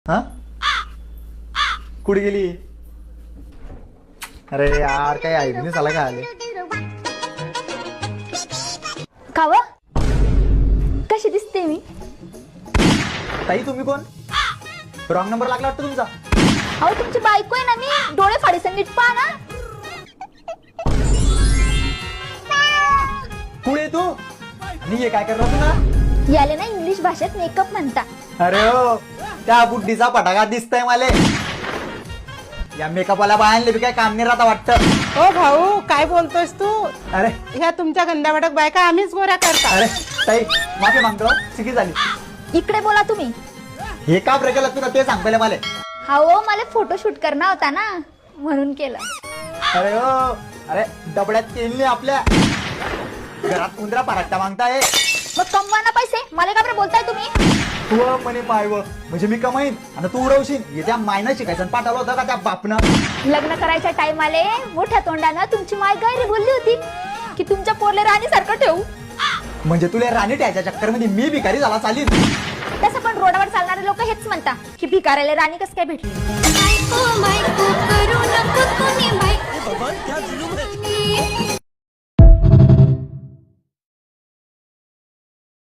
हा कुठे गेली? अरे यार काही आयडी नाही, चला काय आले काव कशी दिसते मी? ताई तुम्ही कोण? रॉंग नंबर लागला वाटतं तुमचा. अहो तुमची बायको आहे ना मी, डोळे फाडी संगीत पहा ना. कुठे तू आणि हे काय करणार तू ना? याले ना इंग्लिश भाषेत मेकअप म्हणता. अरे हो त्या बुड्डीचा पटाका दिसतय मला. या मेकअपवाला बायांले बी काय काम नाही राहता वाटतं. ओ भाऊ काय बोलतोस तू? अरे ह्या तुमच्या गंड्यावडक बायका आम्हीच गोऱ्या करता. अरे ताई माफी मागतो, चुकी झाली. इकडे बोला तुम्ही. हे का प्रकार तुला ते सांग पहिले मला. हो मला फोटो शूट करणार होता ना म्हणून केलं. अरे हो अरे डबड्यात केली नाही आपल्या घरात उंदरा पराठा मागताय. मग कमवा ना पैसे, मला का बरं बोलताय तुम्ही? तू म्हणे पायव म्हणजे मी कमाईन आणि तू उडवशील. येत्या मायनं शिकायचं आणि पाठवलं होतं का त्या बापनं? लग्न करायच्या टाइम आले मोठ्या तोंडानं तुमची माय गायरी बोलली होती की तुमच्या पोरले राणी सारखं ठेवू. म्हणजे तुला राणी ट्याच्या चक्कर मध्ये मी भिकारी झाला चालीन. तसं पण रोडावर चालणारे लोक हेच म्हणता की भिकाऱ्याला राणी कसं काय भेटली.